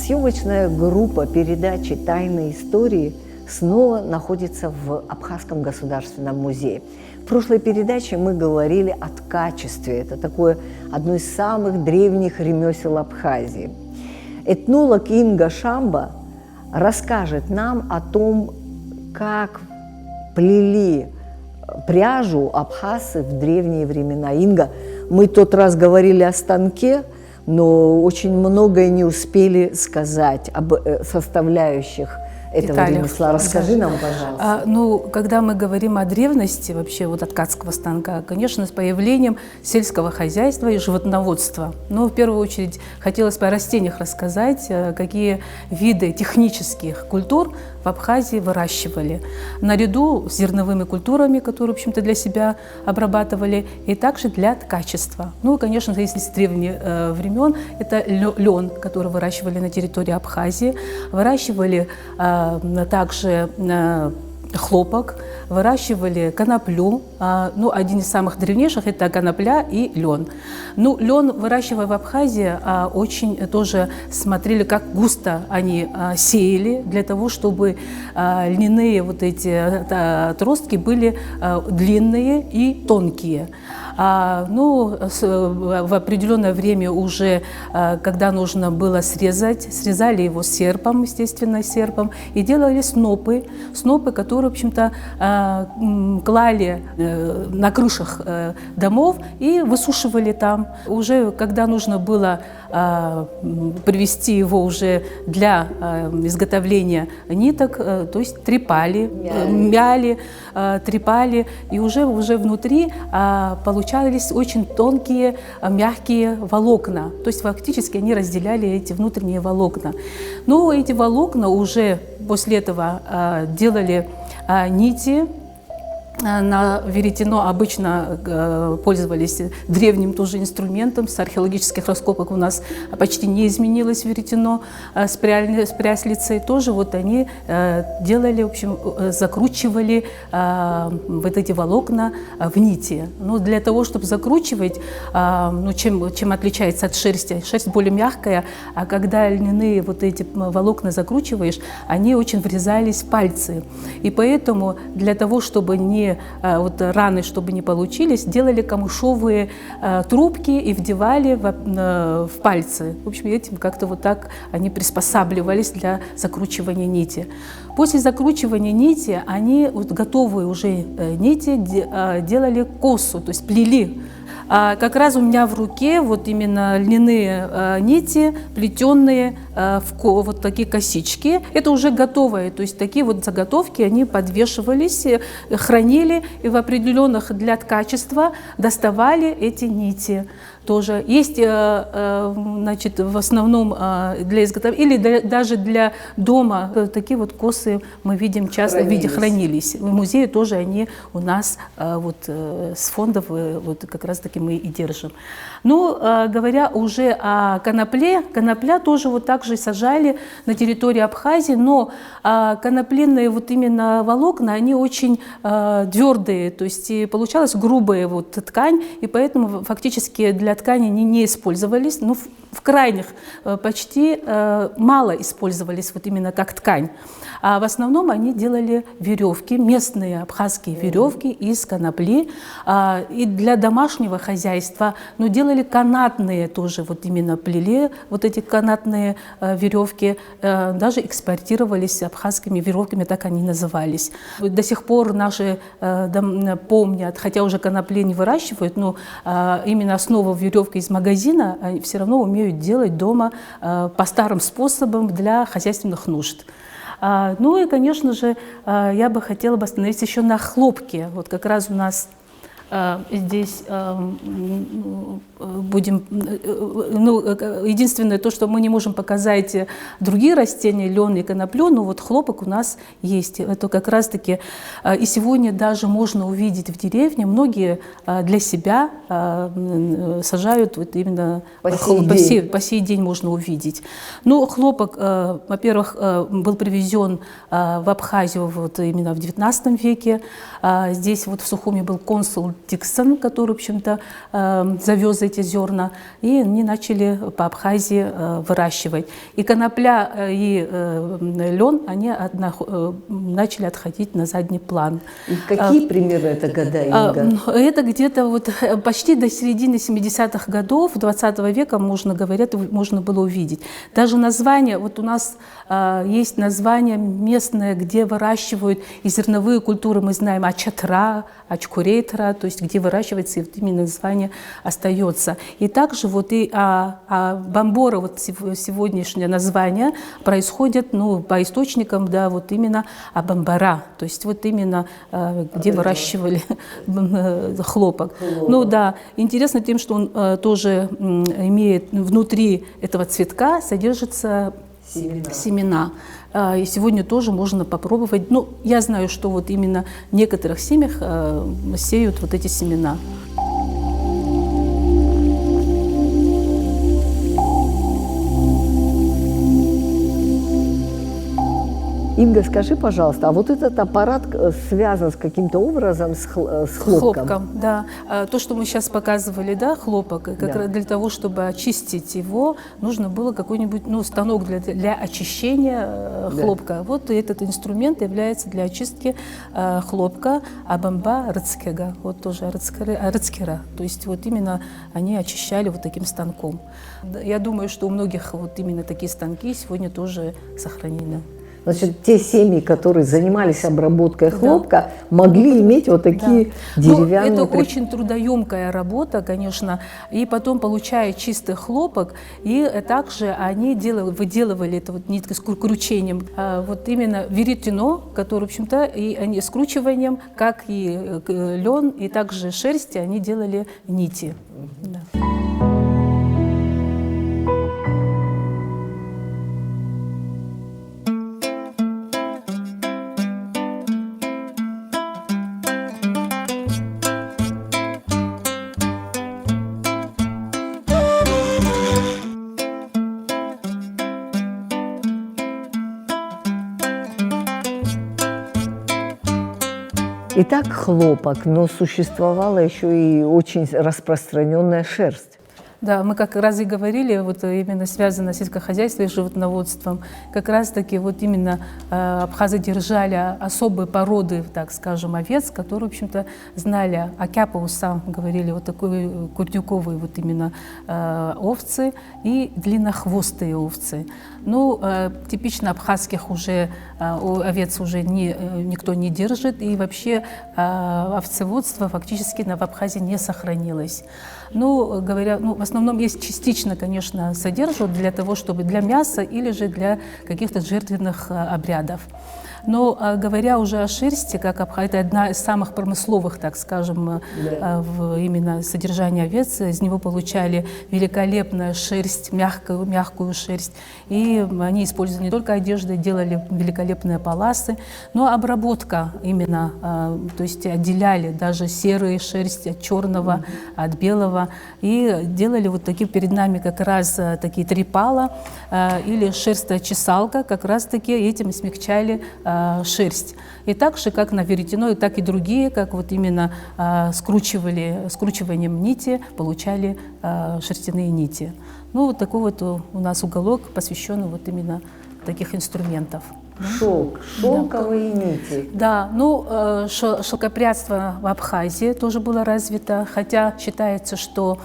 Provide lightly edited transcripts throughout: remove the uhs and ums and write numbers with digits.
Съемочная группа передачи «Тайные истории» снова находится в Абхазском государственном музее. В прошлой передаче мы говорили о ткачестве. Это такое одно из самых древних ремесел Абхазии. Этнолог Инга Шамба расскажет нам о том, как плели пряжу абхазцы в древние времена. Инга, мы тот раз говорили о станке, но очень многое не успели сказать об составляющих этого ремесла. Расскажи нам, пожалуйста. Когда мы говорим о древности вообще вот от ткацкого станка, конечно, с появлением сельского хозяйства и животноводства. Но в первую очередь хотелось бы о растениях рассказать, какие виды технических культур в Абхазии выращивали. Наряду с зерновыми культурами, которые, в общем-то, для себя обрабатывали, и также для ткачества. Ну, конечно, если с древних времен, это лен, который выращивали на территории Абхазии, выращивали также хлопок, выращивали коноплю. Один из самых древнейших – это конопля и лен. Лен, выращивая в Абхазии, очень тоже смотрели, как густо они сеяли, для того, чтобы льняные вот эти отростки были длинные и тонкие. В определенное время уже, когда нужно было срезали его серпом, естественно, серпом, и делали снопы, которые, в общем-то, клали на крышах домов и высушивали там. Уже когда нужно было привести его уже для изготовления ниток, то есть трепали, мяли, трепали, и уже внутри получались очень тонкие, мягкие волокна. То есть фактически они разделяли эти внутренние волокна. Но эти волокна уже после этого делали нити. На веретено обычно пользовались древним тоже инструментом. С археологических раскопок у нас почти не изменилось веретено с пряслицей. Тоже вот они делали, в общем, закручивали вот эти волокна в нити. Но для того, чтобы закручивать, чем отличается от шерсти? Шерсть более мягкая, а когда льняные вот эти волокна закручиваешь, они очень врезались в пальцы. И поэтому для того, чтобы раны, чтобы не получились, делали камышовые трубки и вдевали в пальцы. В общем, этим как-то вот так они приспосабливались для закручивания нити. После закручивания нити они готовые уже нити делали косу, то есть плели. Как раз у меня в руке вот именно льняные нити, плетенные вот такие косички. Это уже готовые, то есть такие вот заготовки, они подвешивались, хранили и в определенных для ткачества доставали эти нити. Тоже есть, в основном для изготовления или даже для дома такие вот косы мы видим часто в виде хранились. В музее тоже они у нас с фондов вот как раз таки мы и держим. Говоря уже о конопле, конопля тоже вот так же сажали на территории Абхазии, но конопляные вот именно волокна, они очень твердые, то есть получалась грубая вот ткань, и поэтому фактически для ткани они не использовались, но в крайних почти мало использовались вот именно как ткань. А в основном они делали веревки, местные абхазские веревки из конопли. И для домашнего хозяйства, делали канатные тоже, вот именно плели вот эти канатные веревки, даже экспортировались абхазскими веревками, так они назывались. До сих пор наши помнят, хотя уже конопли не выращивают, но именно основа веревки из магазина они все равно умеют делать дома по старым способам для хозяйственных нужд. И, конечно же, я бы хотела бы остановиться еще на хлопке. Вот как раз у нас здесь будем, единственное то, что мы не можем показать другие растения, лен и коноплю, но вот хлопок у нас есть. Это как раз-таки и сегодня даже можно увидеть в деревне, многие для себя сажают вот именно по сей день можно увидеть. Хлопок, во-первых, был привезен в Абхазию вот именно в XIX веке. Здесь вот в Сухуми был консул Диксон, который, в общем-то, завез эти зерна, и они начали по Абхазии выращивать. И конопля и лен, они начали отходить на задний план. И какие примерно это года, Инга? Это где-то вот почти до середины 70-х годов 20 века, можно было увидеть. Даже название, вот у нас есть название местное, где выращивают и зерновые культуры, мы знаем Ачатра, Ачкурейтра, то есть где выращивается, и вот именно название остается. И также вот и Бамбора, вот сегодняшнее название, происходит, ну, по источникам, да, вот именно Бамбара, то есть вот именно где выращивали хлопок. Ну да, интересно тем, что он тоже имеет внутри этого цветка содержатся семена. И сегодня тоже можно попробовать. Ну, я знаю, что вот именно в некоторых семьях сеют вот эти семена. Инга, скажи, пожалуйста, а вот этот аппарат связан с каким-то образом с хлопком? Да. То, что мы сейчас показывали, да, хлопок, как раз для того, чтобы очистить его, нужно было какой-нибудь, ну, станок для очищения хлопка. Вот этот инструмент является для очистки хлопка Абамба Рыцкега, вот тоже Рыцкера. То есть вот именно они очищали вот таким станком. Я думаю, что у многих вот именно такие станки сегодня тоже сохранены. Значит, те семьи, которые занимались обработкой хлопка, могли иметь вот такие деревянные... Это очень трудоемкая работа, конечно. И потом, получая чистый хлопок, и также они выделывали это вот ниткой с кручением. Вот именно веретено, которое, в общем-то, и они скручиванием, как и лен, и также шерсти, они делали нити. Да. Итак, хлопок, но существовала еще и очень распространенная шерсть. Да, мы как раз и говорили, вот именно связано с сельскохозяйством и животноводством, как раз-таки вот именно абхазы держали особые породы, так скажем, овец, которые, в общем-то, знали акяпауса, говорили, вот такой курдюковые вот именно овцы и длиннохвостые овцы. Ну, типично абхазских уже овец уже никто не держит, и вообще овцеводство фактически в Абхазии не сохранилось. Ну, говоря, в основном есть частично, конечно, содержат для того, чтобы для мяса или же для каких-то жертвенных обрядов. Но говоря уже о шерсти, это одна из самых промысловых, так скажем, именно содержания овец. Из него получали великолепную шерсть, мягкую шерсть. И они использовали не только одежду, делали великолепные паласы, но обработка именно, то есть отделяли даже серые шерсть от черного, от белого. И делали вот такие перед нами как раз такие трепала или шерсточесалка, как раз таки этим смягчали шерсть. И так же, как на веретено, так и другие, как вот именно скручиванием нити получали шерстяные нити. Ну, вот такой вот у нас уголок, посвященный вот именно таких инструментов. Шелк, шелковые нити. Да, ну, шелкопрядство в Абхазии тоже было развито, хотя считается, что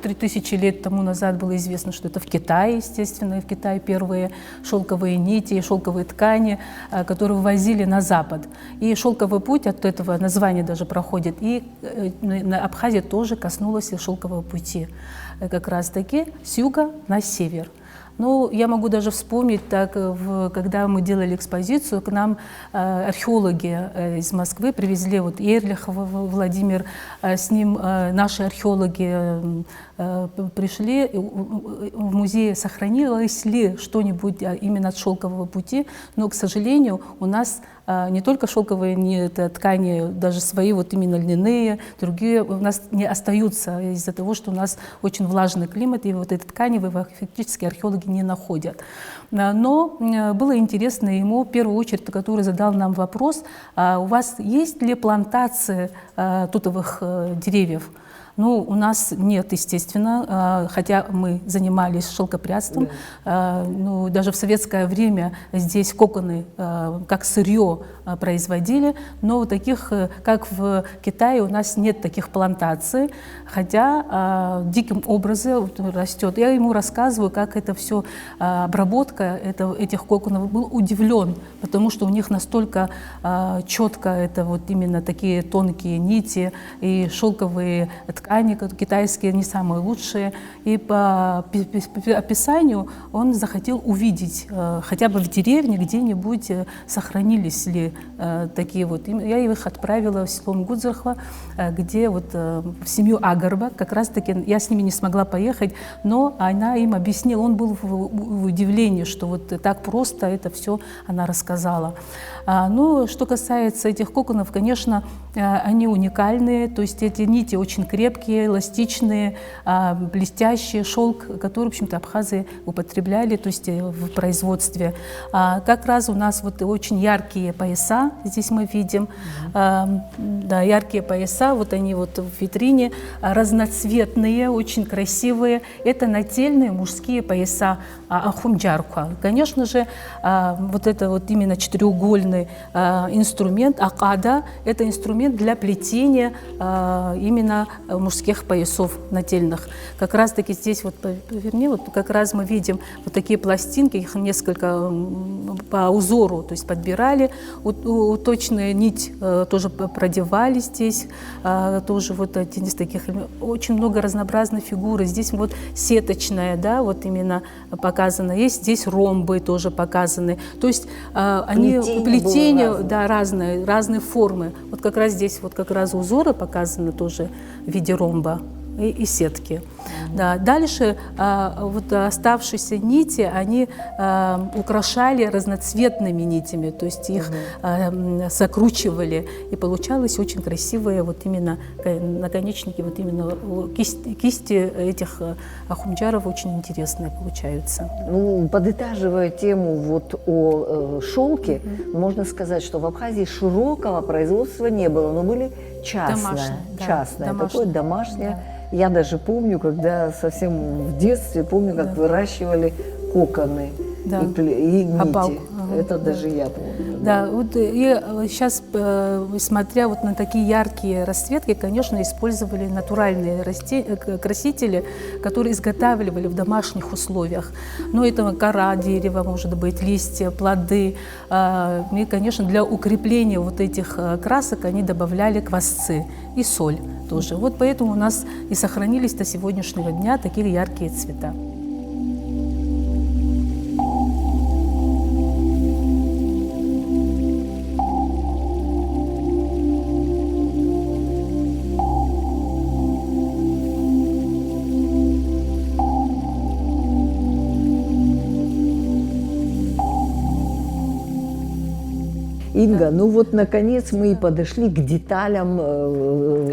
3000 лет тому назад было известно, что это в Китае, естественно, и в Китае первые шелковые нити, шелковые ткани, которые вывозили на Запад. И шелковый путь от этого названия даже проходит, и Абхазия тоже коснулась шелкового пути, как раз-таки с юга на север. Ну, я могу даже вспомнить, так, когда мы делали экспозицию, к нам археологи из Москвы привезли, вот Эрлих Владимир, с ним наши археологи пришли, в музее сохранилось ли что-нибудь именно от шелкового пути, но, к сожалению, у нас не только шелковые ткани, даже свои вот именно льняные, другие у нас не остаются из-за того, что у нас очень влажный климат, и вот эти ткани фактически археологи не находят. Но было интересно ему, в первую очередь, который задал нам вопрос, у вас есть ли плантации тутовых деревьев? Ну, у нас нет, естественно, хотя мы занимались шелкопрядством. Ну, даже в советское время здесь коконы как сырье производили, но вот таких, как в Китае, у нас нет таких плантаций, хотя диким образом растет. Я ему рассказываю, как это все, обработка этих коконов, был удивлен, потому что у них настолько четко это вот именно такие тонкие нити и шелковые ткани, китайские, не самые лучшие. И по описанию он захотел увидеть, хотя бы в деревне где-нибудь сохранились ли такие вот. Я их отправила в село Мгудзархва, где вот в семью Агарба, как раз-таки я с ними не смогла поехать, но она им объяснила, он был в удивлении, что вот так просто это все она рассказала. Ну, что касается этих коконов, конечно, они уникальные, то есть эти нити очень крепкие, эластичные, блестящие, шелк, который, в общем-то, абхазы употребляли, то есть в производстве. Как раз у нас вот очень яркие пояса, здесь мы видим, да, яркие пояса, вот они вот в витрине, разноцветные, очень красивые. Это нательные мужские пояса ахунджарка. Конечно же, вот это вот именно четыреугольный инструмент, акада, это инструмент для плетения именно мужских поясов нательных. Как раз таки здесь вот, вернее, вот как раз мы видим вот такие пластинки, их несколько по узору, то есть подбирали, точная нить тоже продевали здесь, тоже вот один из таких, очень много разнообразной фигуры. Здесь вот сеточная, да, вот именно показано, есть здесь ромбы тоже показаны, то есть они плетения, да, разные формы. Вот как раз здесь вот как раз узоры показаны тоже в виде ромба и сетки. Да. Дальше вот оставшиеся нити, они украшали разноцветными нитями, то есть их закручивали, и получалось очень красивые вот именно наконечники, вот именно кисти этих ахунджаров очень интересные получаются. Ну, подытаживая тему вот о шелке, можно сказать, что в Абхазии широкого производства не было, но были частное, такое домашнее. Да. Я даже помню, когда совсем в детстве, помню, как выращивали коконы и нити. Это даже я помню. Да, вот и сейчас, смотря вот на такие яркие расцветки, конечно, использовали натуральные красители, которые изготавливали в домашних условиях. Ну, это кора дерева, может быть, листья, плоды. И, конечно, для укрепления вот этих красок они добавляли квасцы и соль тоже. Вот поэтому у нас и сохранились до сегодняшнего дня такие яркие цвета. Инга, ну вот наконец мы и подошли к деталям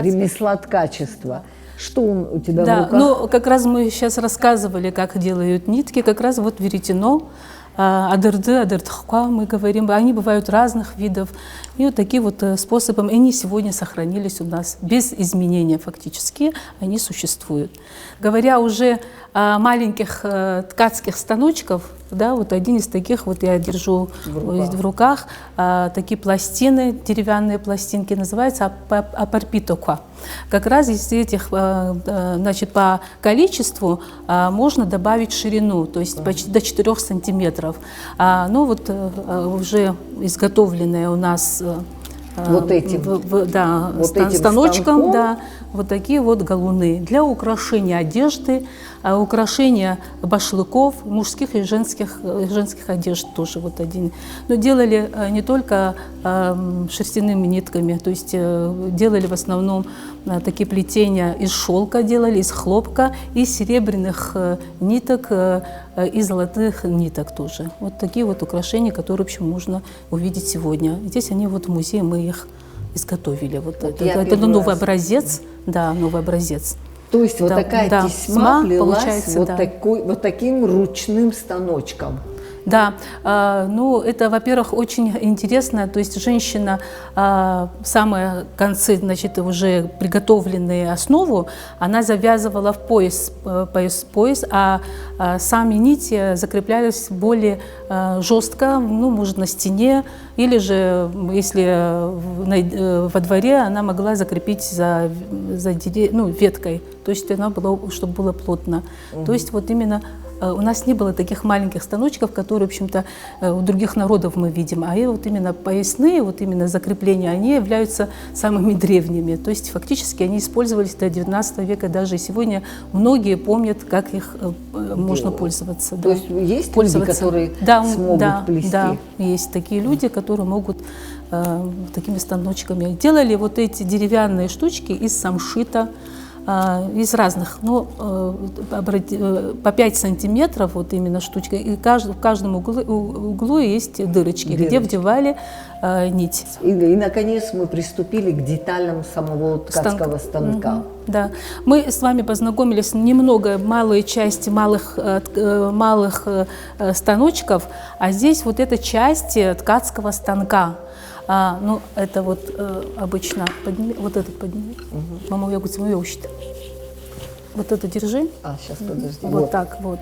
ремесла ткачества. Что у тебя в руках? Ну как раз мы сейчас рассказывали, как делают нитки, как раз вот веретено, адырды, адырдхка, мы говорим, они бывают разных видов. И вот таким вот способом они сегодня сохранились у нас без изменения фактически, они существуют. Говоря уже о маленьких ткацких станочков, да, вот один из таких вот я держу в руках, такие пластины, деревянные пластинки, называются апарпитока. Как раз из этих, значит, по количеству можно добавить ширину, то есть почти до 4 сантиметров. Ну вот уже изготовленные у нас вот этим, станочком, да, вот такие вот галуны для украшения одежды, украшения башлыков, мужских и женских одежд тоже вот один. Но делали не только шерстяными нитками, то есть делали в основном такие плетения из шелка, делали из хлопка, из серебряных ниток и золотых ниток тоже. Вот такие вот украшения, которые, в общем, можно увидеть сегодня. Здесь они вот в музее, мы их изготовили. Вот это новый образец, да, новый образец. То есть вот Да, такая да, тесьма плелась вот, да. вот таким ручным станочком. Да, ну это, во-первых, очень интересно, то есть женщина в самые концы, значит, уже приготовленные основу, она завязывала в пояс, а сами нити закреплялись более жестко, ну, может, на стене, или же, если во дворе, она могла закрепить за веткой, то есть она была, чтобы было плотно. То есть вот именно у нас не было таких маленьких станочков, которые, в общем-то, у других народов мы видим, а вот именно поясные, вот именно закрепления, они являются самыми древними. То есть фактически они использовались до 19 века, даже сегодня многие помнят, как их можно пользоваться. То есть есть люди, которые смогут плести? Да, есть такие люди, которые могут такими станочками. Делали вот эти деревянные штучки из самшита, из разных, но по 5 сантиметров вот именно штучка, и в каждом углу есть дырочки, где вдевали нить. И, наконец, мы приступили к деталям самого ткацкого станка. Да, мы с вами познакомились немного, малые части малых станочков, а здесь вот это части ткацкого станка. Ну, это вот обычно, вот этот подними. Мама, я говорю, вот это держи. Сейчас, подожди. Вот так вот,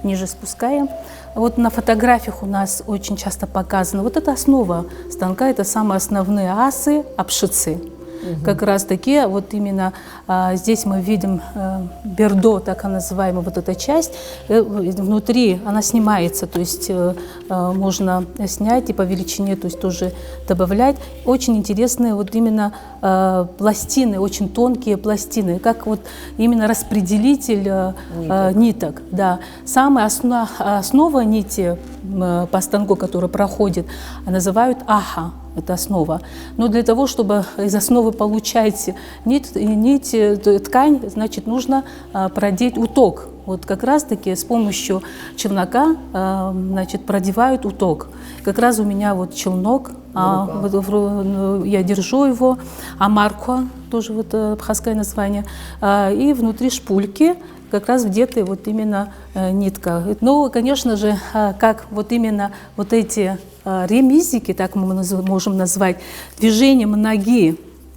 ниже спускаем. Вот на фотографиях у нас очень часто показано, вот это основа станка, это самые основные асы, обшицы. Как раз такие, вот именно здесь мы видим бердо, так называемая вот эта часть, внутри она снимается, то есть можно снять и по величине, то есть тоже добавлять. Очень интересные вот именно пластины, очень тонкие пластины, как вот именно распределитель ниток. Да. Самая основа нити по станку, которая проходит, называют аха. Это основа. Но для того, чтобы из основы получать ткань, значит, нужно продеть уток. Вот как раз-таки с помощью челнока, значит, продевают уток. Как раз у меня вот челнок, я держу его, амарко, тоже вот абхазское название, и внутри шпульки как раз вдеты вот именно нитка. Ну, конечно же, как вот именно вот эти ремизики, так мы можем назвать, движением ноги,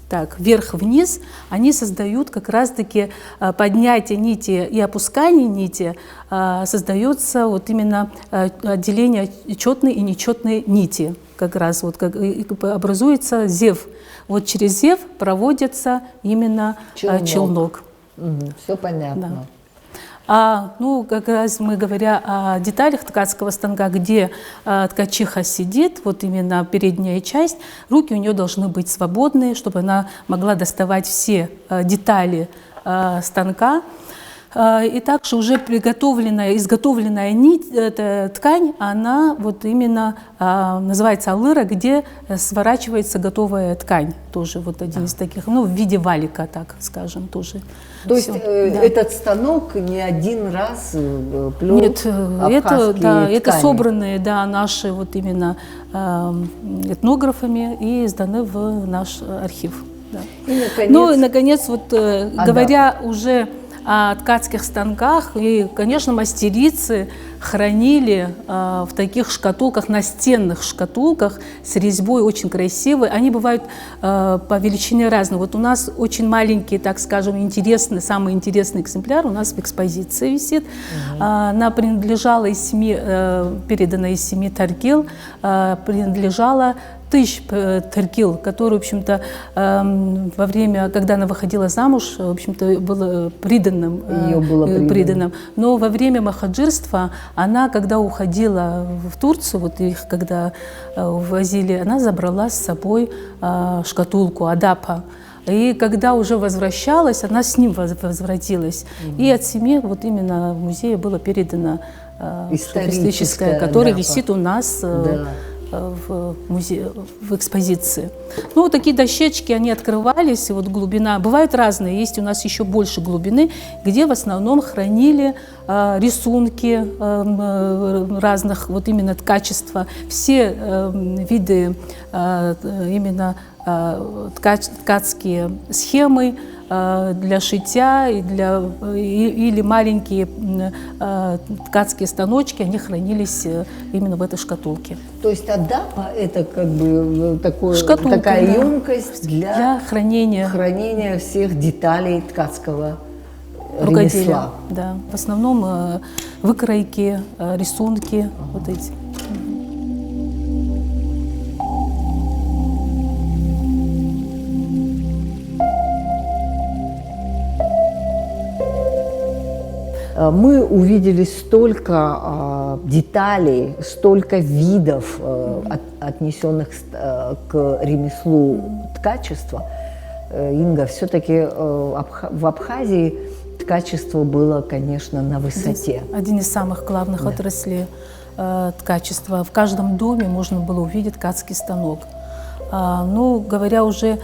так, вверх-вниз, они создают как раз-таки поднятие нити и опускание нити, создается вот именно отделение четной и нечетной нити. Как раз вот образуется зев. Вот через зев проводится именно челнок. Все понятно. Да. Ну, как раз мы, говоря о деталях ткацкого станка, где ткачиха сидит, вот именно передняя часть, руки у нее должны быть свободные, чтобы она могла доставать все детали станка. И также уже изготовленная нить, ткань, она вот именно называется алыра, где сворачивается готовая ткань. Тоже вот один из таких, ну, в виде валика, так скажем, тоже. То есть этот станок не один раз плел? Нет, это собранные, да, наши вот именно этнографами и сданы в наш архив. Да. И, наконец, вот говоря уже о ткацких станках, и, конечно, мастерицы хранили в таких шкатулках, настенных шкатулках с резьбой очень красивой. Они бывают по величине разные. Вот у нас очень маленький, так скажем, самый интересный экземпляр у нас в экспозиции висит. Она принадлежала передана из 7 таргил, принадлежала Тыркил, который, в общем-то, во время, когда она выходила замуж, в общем-то, было приданным. Но во время махаджирства она, когда уходила в Турцию, вот их когда увозили, она забрала с собой шкатулку Адапа. И когда уже возвращалась, она с ним возвратилась. И от семьи вот именно в музее было передано историческое, которое да, висит у нас да. в музее, в экспозиции. Ну, вот такие дощечки, они открывались, и вот глубина, бывают разные, есть у нас еще больше глубины, где в основном хранили рисунки разных, вот именно качества, все виды именно ткацкие схемы для шитья или маленькие ткацкие станочки, они хранились именно в этой шкатулке. То есть адапа – это как бы Шкатулка, такая да, емкость для хранения всех деталей ткацкого рукоделия. ремесла. Да. В основном выкройки, рисунки, вот эти. Мы увидели столько деталей, столько видов, отнесенных к ремеслу ткачества. Инга, все-таки в Абхазии ткачество было, конечно, на высоте. Один из самых главных отраслей ткачества. В каждом доме можно было увидеть ткацкий станок. Ну, говоря уже,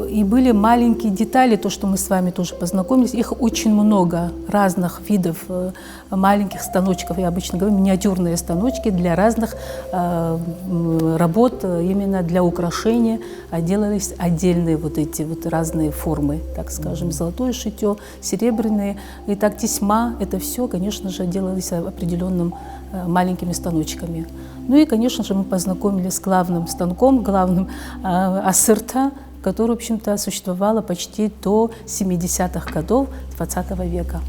и были маленькие детали, то, что мы с вами тоже познакомились, их очень много, разных видов маленьких станочков, я обычно говорю, миниатюрные станочки для разных работ, именно для украшения, делались отдельные вот эти вот разные формы, так скажем, золотое шитье, серебряные, и так тесьма, это все, конечно же, делалось определенным маленькими станочками. Ну и, конечно же, мы познакомились с главным станком, главным асырта, который, в общем-то, существовало почти до 70-х годов XX века.